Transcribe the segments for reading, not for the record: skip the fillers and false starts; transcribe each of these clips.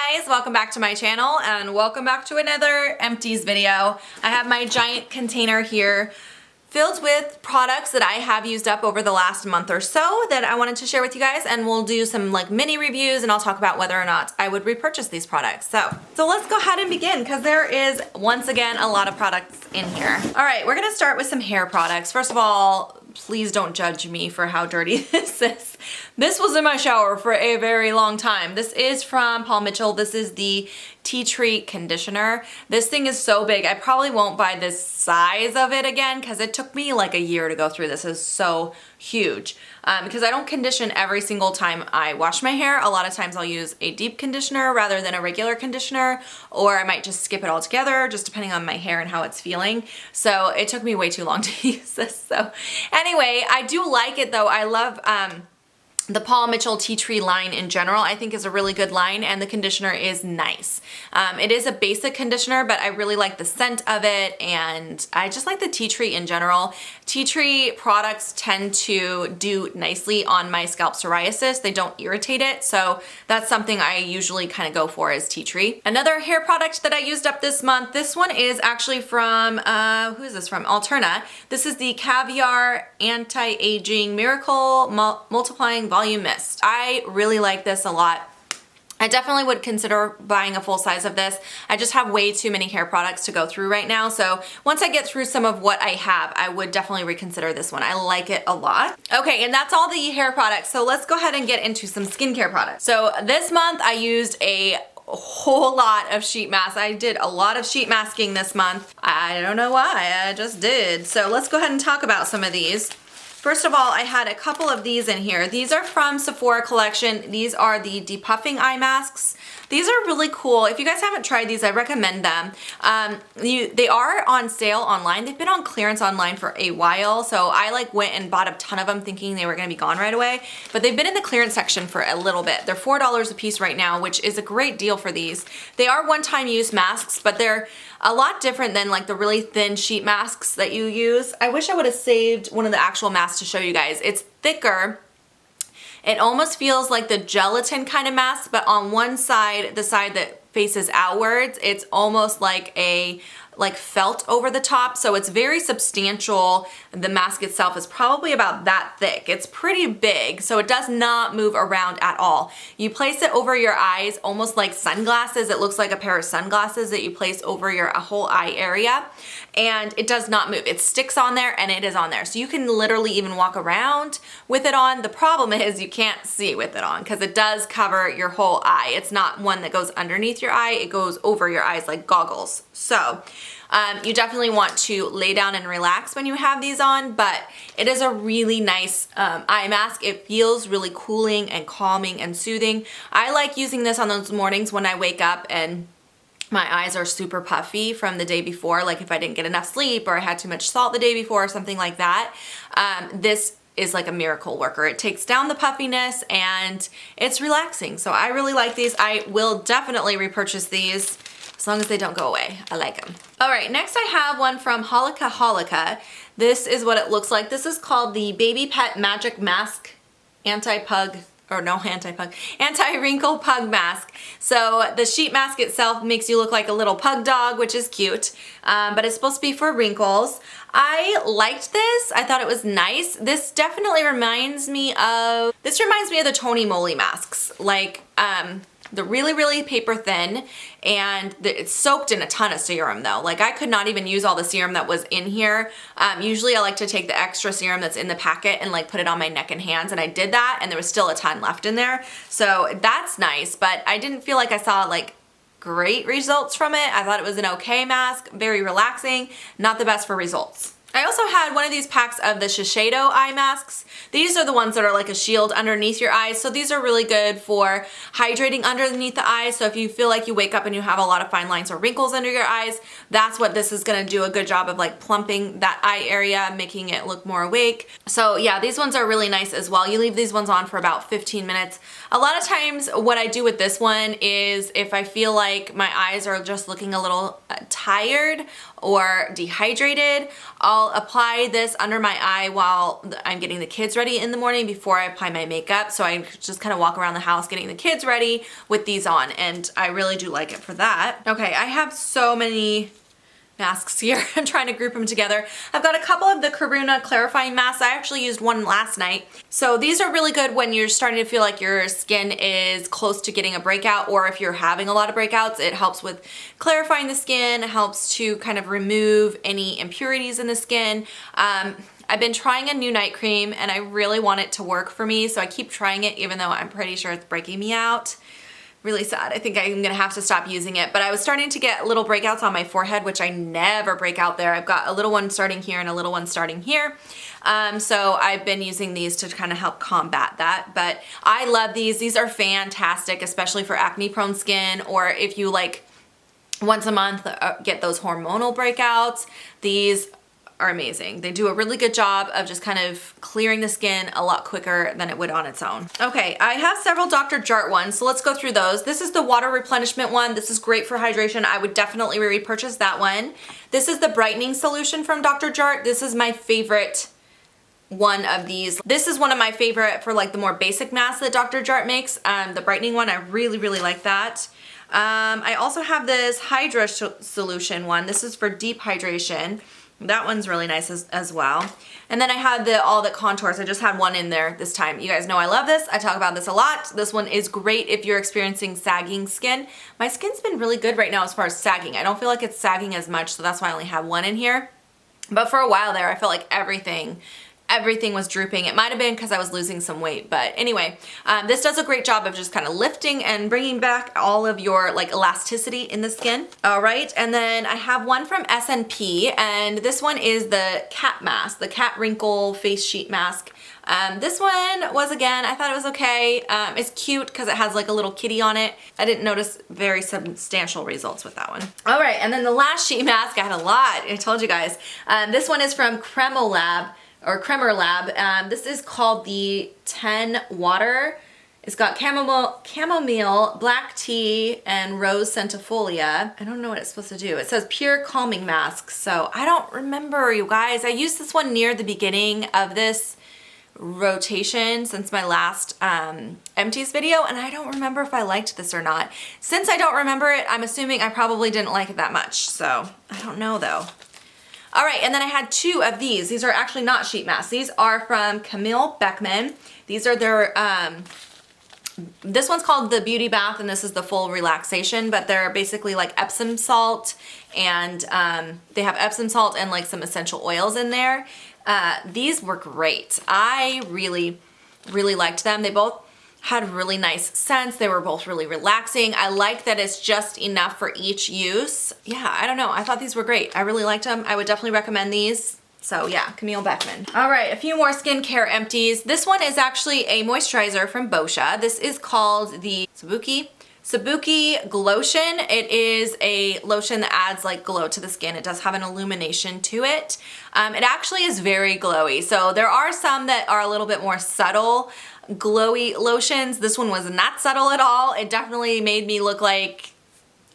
guys, welcome back to my channel and welcome back to another Empties video. I have my giant container here filled with products that I have used up over the last month or so that I wanted to share with you guys, and we'll do some like mini reviews and I'll talk about whether or not I would repurchase these products. So let's go ahead and begin because there is once again a lot of products in here. All right, we're gonna start with some hair products. First of all, please don't judge me for how dirty this is. This was in my shower for a very long time. This is from Paul Mitchell. This is the Tea Tree Conditioner. This thing is so big. I probably won't buy this size of it again because it took me like a year to go through this. It's so huge. Because I don't condition every single time I wash my hair. A lot of times I'll use a deep conditioner rather than a regular conditioner, or I might just skip it altogether, just depending on my hair and how it's feeling. So it took me way too long to use this. So anyway, I do like it though. I love the Paul Mitchell Tea Tree line in general. I think is a really good line, and the conditioner is nice. It is a basic conditioner, but I really like the scent of it, and I just like the tea tree in general. Tea tree products tend to do nicely on my scalp psoriasis. They don't irritate it, so that's something I usually kind of go for is tea tree. Another hair product that I used up this month, this one is actually from, who is this from? Alterna. This is the Caviar Anti-Aging Miracle Multiplying Volume Mist. I really like this a lot. I definitely would consider buying a full size of this. I just have way too many hair products to go through right now. So once I get through some of what I have, I would definitely reconsider this one. I like it a lot. Okay, and that's all the hair products. So let's go ahead and get into some skincare products. So this month I used a whole lot of sheet masks. I did a lot of sheet masking this month. I don't know why, I just did. So let's go ahead and talk about some of these. First of all, I had a couple of these in here. These are from Sephora collection. These are the depuffing eye masks. These are really cool. If you guys haven't tried these, I recommend them. They are on sale online. They've been on clearance online for a while, so I like went and bought a ton of them thinking they were gonna be gone right away, but they've been in the clearance section for a little bit. They're $4 a piece right now, which is a great deal for these. They are one-time use masks, but they're a lot different than like the really thin sheet masks that you use. I wish I would have saved one of the actual masks to show you guys. It's thicker. It almost feels like the gelatin kind of mask, but on one side, the side that faces outwards, it's almost like a felt over the top, so it's very substantial. The mask itself is probably about that thick. It's pretty big, so it does not move around at all. You place it over your eyes almost like sunglasses. It looks like a pair of sunglasses that you place over your whole eye area, and it does not move. It sticks on there and it is on there. So you can literally even walk around with it on. The problem is you can't see with it on because it does cover your whole eye. It's not one that goes underneath your eye, it goes over your eyes like goggles. So you definitely want to lay down and relax when you have these on, but it is a really nice eye mask. It feels really cooling and calming and soothing. I like using this on those mornings when I wake up and my eyes are super puffy from the day before, like if I didn't get enough sleep or I had too much salt the day before or something like that. This is like a miracle worker. It takes down the puffiness and it's relaxing. So I really like these. I will definitely repurchase these as long as they don't go away. I like them. All right, next I have one from Hautelook. This is what it looks like. This is called the Baby Pet Magic Mask Anti-Wrinkle Pug Mask. So the sheet mask itself makes you look like a little pug dog, which is cute, but it's supposed to be for wrinkles. I liked this. I thought it was nice. This definitely reminds me of the Tony Moly masks. Like, they're really, really paper thin, and it's soaked in a ton of serum though. Like I could not even use all the serum that was in here. Usually I like to take the extra serum that's in the packet and like put it on my neck and hands, and I did that and there was still a ton left in there. So that's nice, but I didn't feel like I saw like great results from it. I thought it was an okay mask, very relaxing, not the best for results. I also had one of these packs of the Shiseido eye masks. These are the ones that are like a shield underneath your eyes. So these are really good for hydrating underneath the eyes. So if you feel like you wake up and you have a lot of fine lines or wrinkles under your eyes, that's what this is gonna do a good job of, like plumping that eye area, making it look more awake. So yeah, these ones are really nice as well. You leave these ones on for about 15 minutes. A lot of times what I do with this one is if I feel like my eyes are just looking a little tired or dehydrated, I'll apply this under my eye while I'm getting the kids ready in the morning before I apply my makeup. So I just kind of walk around the house getting the kids ready with these on, and I really do like it for that. Okay, I have so many masks here. I'm trying to group them together. I've got a couple of the Karuna clarifying masks. I actually used one last night. So these are really good when you're starting to feel like your skin is close to getting a breakout, or if you're having a lot of breakouts. It helps with clarifying the skin, it helps to kind of remove any impurities in the skin. I've been trying a new night cream and I really want it to work for me, so I keep trying it even though I'm pretty sure it's breaking me out. Really sad. I think I'm gonna have to stop using it, but I was starting to get little breakouts on my forehead, which I never break out there. I've got a little one starting here and a little one starting here. So I've been using these to kind of help combat that, but I love these. These are fantastic, especially for acne prone skin, or if you like once a month get those hormonal breakouts. These are amazing. They do a really good job of just kind of clearing the skin a lot quicker than it would on its own. Okay, I have several Dr. Jart ones, so let's go through those. This is the water replenishment one. This is great for hydration. I would definitely repurchase that one. This is the brightening solution from Dr. Jart. This is my favorite one of these. This is one of my favorite for like the more basic masks that Dr. Jart makes. The brightening one, I really, really like that. I also have this Hydra solution one. This is for deep hydration. That one's really nice as well. And then I had all the contours. I just had one in there this time. You guys know I love this. I talk about this a lot. This one is great if you're experiencing sagging skin. My skin's been really good right now as far as sagging. I don't feel like it's sagging as much, so that's why I only have one in here. But for a while there, I felt like everything was drooping. It might have been because I was losing some weight, but anyway, this does a great job of just kind of lifting and bringing back all of your like elasticity in the skin. All right, and then I have one from S&P, and this one is the cat mask, the cat wrinkle face sheet mask. This one was, again, I thought it was okay. It's cute because it has like a little kitty on it. I didn't notice very substantial results with that one. All right, and then the last sheet mask, I had a lot, I told you guys. This one is from Cremolab. This is called the Tumwater. It's got chamomile, black tea, and rose centifolia. I don't know what it's supposed to do. It says pure calming mask, so I don't remember, you guys. I used this one near the beginning of this rotation since my last Empties video, and I don't remember if I liked this or not. Since I don't remember it, I'm assuming I probably didn't like it that much, so I don't know though. All right, and then I had two of these. These are actually not sheet masks. These are from Camille Beckman. These are their, this one's called the Beauty Bath, and this is the full relaxation, but they're basically like Epsom salt, and they have Epsom salt and like some essential oils in there. These were great. I really, really liked them. They both had really nice scents. They were both really relaxing. I like that it's just enough for each use. Yeah, I don't know. I thought these were great. I really liked them. I would definitely recommend these. So yeah, Camille Beckman. All right, a few more skincare empties. This one is actually a moisturizer from Boscia. This is called the Sabuki Glotion. It is a lotion that adds like glow to the skin. It does have an illumination to it. It actually is very glowy. So there are some that are a little bit more subtle glowy lotions. This one was not subtle at all. It definitely made me look like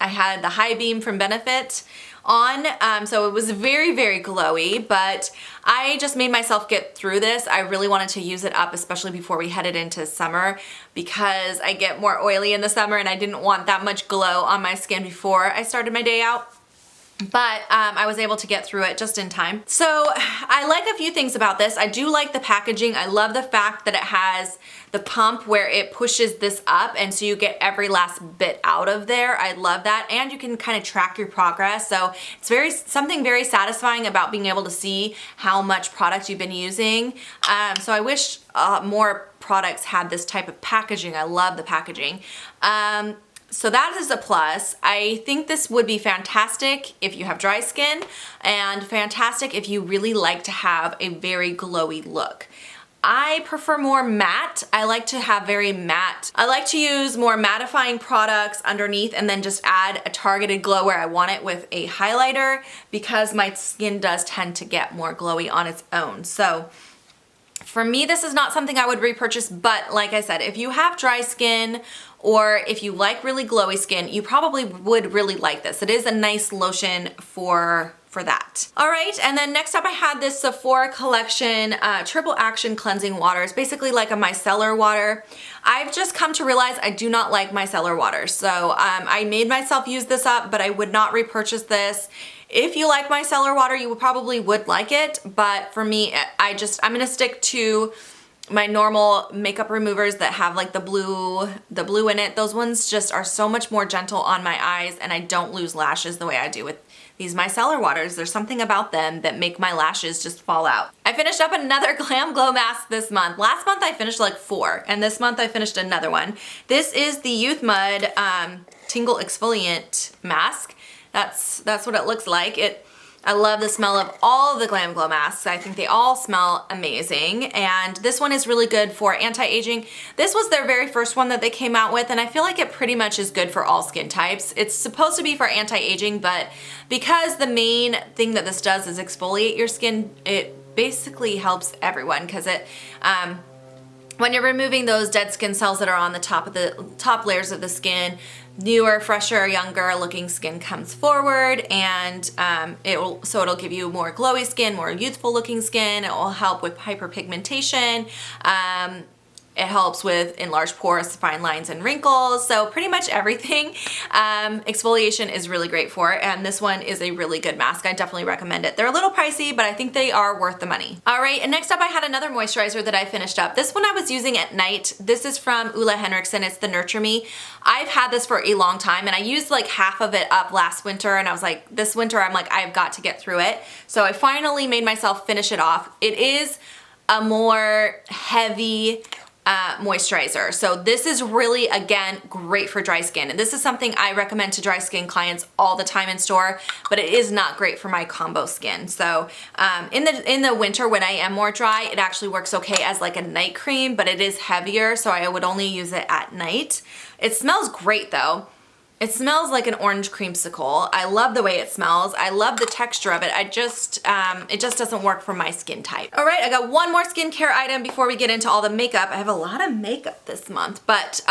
I had the High Beam from Benefit on. So it was very, very glowy, but I just made myself get through this. I really wanted to use it up, especially before we headed into summer, because I get more oily in the summer and I didn't want that much glow on my skin before I started my day out. But I was able to get through it just in time. So I like a few things about this. I do like the packaging. I love the fact that it has the pump where it pushes this up, and so you get every last bit out of there. I love that, and you can kind of track your progress. So it's something very satisfying about being able to see how much product you've been using. So I wish more products had this type of packaging. I love the packaging. So that is a plus. I think this would be fantastic if you have dry skin, and fantastic if you really like to have a very glowy look. I prefer more matte. I like to have very matte. I like to use more mattifying products underneath and then just add a targeted glow where I want it with a highlighter, because my skin does tend to get more glowy on its own. So for me, this is not something I would repurchase, but like I said, if you have dry skin or if you like really glowy skin, you probably would really like this. It is a nice lotion for for that. All right, and then next up I had this Sephora collection triple action cleansing water. It's basically like a micellar water. I've just come to realize I do not like micellar water, so I made myself use this up, but I would not repurchase this. If you like micellar water, you probably would like it, but for me, I'm gonna stick to my normal makeup removers that have like the blue in it. Those ones just are so much more gentle on my eyes, and I don't lose lashes the way I do with these micellar waters. There's something about them that make my lashes just fall out. I finished up another Glam Glow mask this month. Last month I finished like 4, and this month I finished another one. This is the Youth Mud Tingle Exfoliant Mask. That's what it looks like. I love the smell of all of the Glam Glow masks. I think they all smell amazing, and this one is really good for anti-aging. This was their very first one that they came out with, and I feel like it pretty much is good for all skin types. It's supposed to be for anti-aging, but because the main thing that this does is exfoliate your skin, it basically helps everyone, because when you're removing those dead skin cells that are on the top layers of the skin, newer, fresher, younger looking skin comes forward, and it'll give you more glowy skin, more youthful looking skin. It will help with hyperpigmentation. It helps with enlarged pores, fine lines, and wrinkles. So pretty much everything exfoliation is really great for, and this one is a really good mask. I definitely recommend it. They're a little pricey, but I think they are worth the money. All right, and next up I had another moisturizer that I finished up. This one I was using at night. This is from Ulla Henriksen. It's the Nurture Me. I've had this for a long time, and I used like half of it up last winter, and I was like, this winter I'm like, I've got to get through it. So I finally made myself finish it off. It is a more heavy moisturizer. So this is really, again, great for dry skin. And this is something I recommend to dry skin clients all the time in store, but it is not great for my combo skin. So in the winter when I am more dry, it actually works okay as like a night cream, but it is heavier, so I would only use it at night. It smells great though. It smells like an orange creamsicle. I love the way it smells. I love the texture of it. It just doesn't work for my skin type. All right, I got one more skincare item before we get into all the makeup. I have a lot of makeup this month, but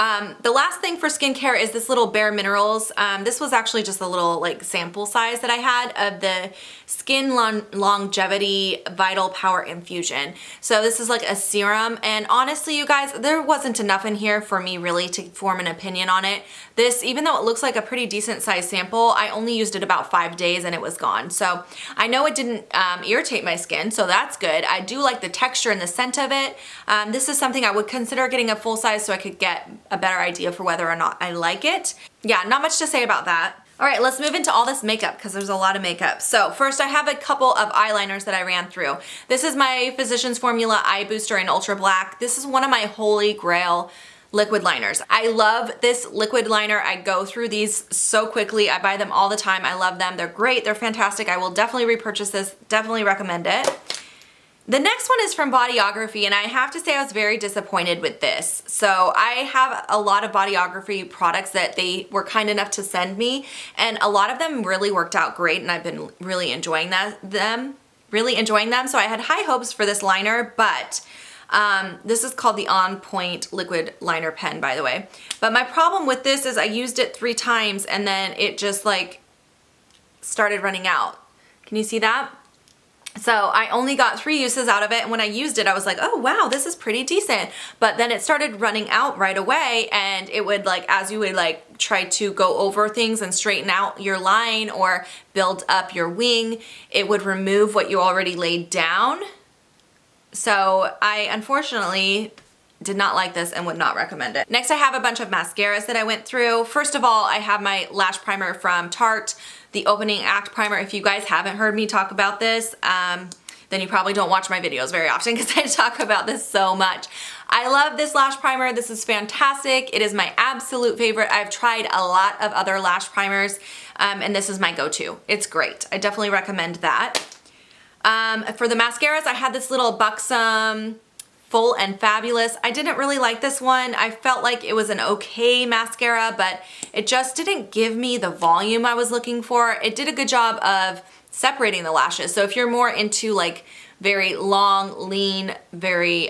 the last thing for skincare is this little Bare Minerals. This was actually just a little like sample size that I had of the Skin Longevity Vital Power Infusion. So this is like a serum, and honestly, you guys, there wasn't enough in here for me really to form an opinion on it. This, even though it looks like a pretty decent size sample, I only used it about 5 days and it was gone. So I know it didn't irritate my skin, so that's good. I do like the texture and the scent of it. This is something I would consider getting a full size so I could get a better idea for whether or not I like it. Yeah, not much to say about that. All right, let's move into all this makeup because there's a lot of makeup. So first I have a couple of eyeliners that I ran through. This is my Physicians Formula Eye Booster in Ultra Black. This is one of my holy grail liquid liners. I love this liquid liner. I go through these so quickly. I buy them all the time. I love them. They're great. They're fantastic. I will definitely repurchase this. Definitely recommend it. The next one is from Bodyography, and I have to say I was very disappointed with this. So I have a lot of Bodyography products that they were kind enough to send me, and a lot of them really worked out great, and I've been really enjoying them. So I had high hopes for this liner, but this is called the On Point Liquid Liner Pen, by the way. But my problem with this is I used it 3 times and then it just like started running out. Can you see that? So I only got 3 uses out of it, and when I used it I was like, oh wow, this is pretty decent. But then it started running out right away, and it would like, as you would like try to go over things and straighten out your line or build up your wing, it would remove what you already laid down. So I unfortunately did not like this and would not recommend it. Next I have a bunch of mascaras that I went through. First of all, I have my lash primer from Tarte, the Opening Act Primer. If you guys haven't heard me talk about this, then you probably don't watch my videos very often because I talk about this so much. I love this lash primer. This is fantastic. It is my absolute favorite. I've tried a lot of other lash primers, and this is my go-to. It's great. I definitely recommend that. For the mascaras, I had this little Buxom Full and Fabulous. I didn't really like this one. I felt like it was an okay mascara, but it just didn't give me the volume I was looking for. It did a good job of separating the lashes. So if you're more into like very long, lean, very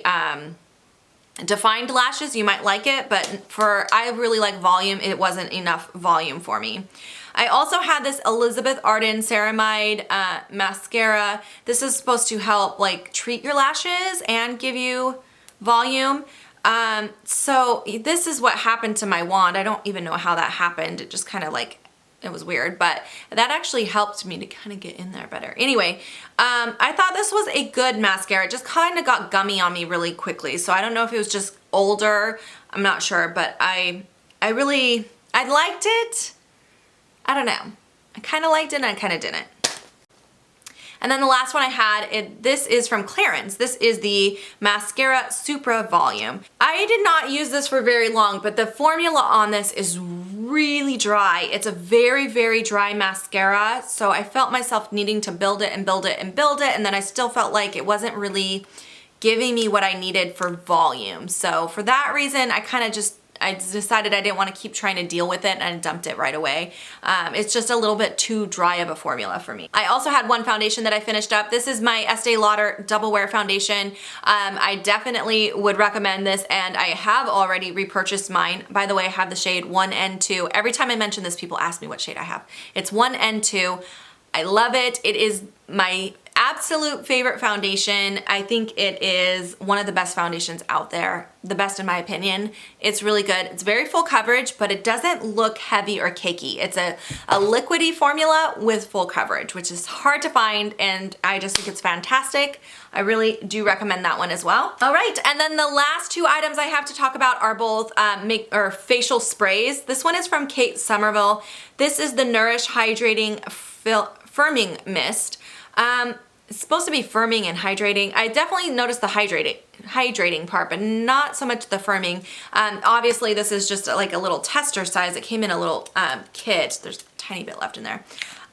defined lashes, you might like it, but I really like volume. It wasn't enough volume for me. I also had this Elizabeth Arden Ceramide mascara. This is supposed to help like treat your lashes and give you volume. So this is what happened to my wand. I don't even know how that happened. It just kind of like, it was weird, but that actually helped me to kind of get in there better. Anyway, I thought this was a good mascara. It just kind of got gummy on me really quickly. So I don't know if it was just older. I'm not sure, but I liked it. I don't know. I kind of liked it and I kind of didn't. And then the last one I had, this is from Clarins. This is the Mascara Supra Volume. I did not use this for very long, but the formula on this is really dry. It's a very, very dry mascara, so I felt myself needing to build it and build it and build it, and then I still felt like it wasn't really giving me what I needed for volume. So for that reason, I decided I didn't want to keep trying to deal with it and I dumped it right away. It's just a little bit too dry of a formula for me. I also had one foundation that I finished up. This is my Estee Lauder Double Wear Foundation. I definitely would recommend this and I have already repurchased mine. By the way, I have the shade 1N2. Every time I mention this, people ask me what shade I have. It's 1N2. I love it. It is my absolute favorite foundation. I think it is one of the best foundations out there. The best in my opinion. It's really good. It's very full coverage, but it doesn't look heavy or cakey. It's a liquidy formula with full coverage, which is hard to find, and I just think it's fantastic. I really do recommend that one as well. All right, and then the last two items I have to talk about are both facial sprays. This one is from Kate Somerville. This is the Nourish Hydrating Firming Mist. It's supposed to be firming and hydrating. I definitely noticed the hydrating part, but not so much the firming. Obviously this is just like a little tester size. It came in a little kit. There's a tiny bit left in there.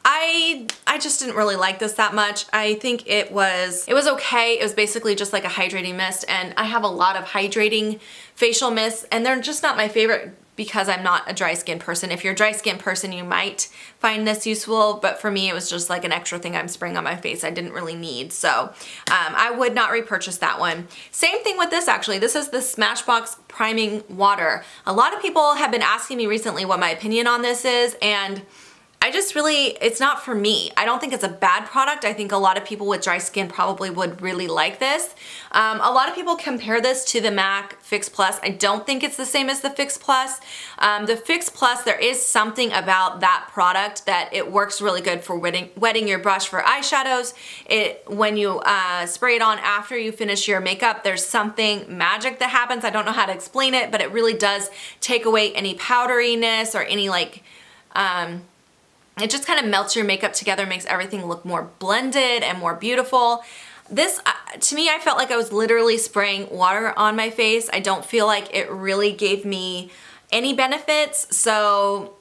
I just didn't really like this that much. I think it was okay. It was basically just like a hydrating mist, and I have a lot of hydrating facial mists and they're just not my favorite because I'm not a dry skin person. If you're a dry skin person, you might find this useful, but for me, it was just like an extra thing I'm spraying on my face I didn't really need. So I would not repurchase that one. Same thing with this actually. This is the Smashbox Priming Water. A lot of people have been asking me recently what my opinion on this is, and it's not for me. I don't think it's a bad product. I think a lot of people with dry skin probably would really like this. A lot of people compare this to the MAC Fix Plus. I don't think it's the same as the Fix Plus. The Fix Plus, there is something about that product that it works really good for wetting your brush for eyeshadows. When you spray it on after you finish your makeup, there's something magic that happens. I don't know how to explain it, but it really does take away any powderiness or any like, it just kind of melts your makeup together, makes everything look more blended and more beautiful. This, to me, I felt like I was literally spraying water on my face. I don't feel like it really gave me any benefits, so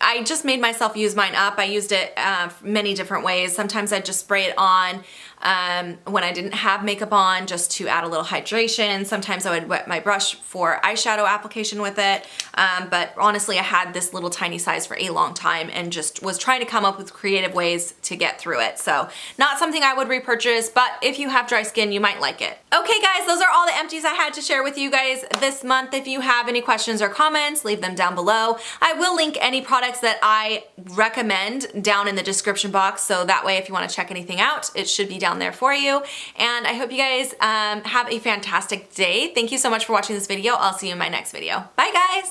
I just made myself use mine up. I used it many different ways. Sometimes I'd just spray it on when I didn't have makeup on, just to add a little hydration. Sometimes I would wet my brush for eyeshadow application with it. But honestly, I had this little tiny size for a long time and just was trying to come up with creative ways to get through it. So not something I would repurchase, but if you have dry skin, you might like it. Okay guys, those are all the empties I had to share with you guys this month. If you have any questions or comments, leave them down below. I will link any products that I recommend down in the description box, so that way if you want to check anything out, it should be down there for you. And I hope you guys have a fantastic day. Thank you so much for watching this video. I'll see you in my next video. Bye guys!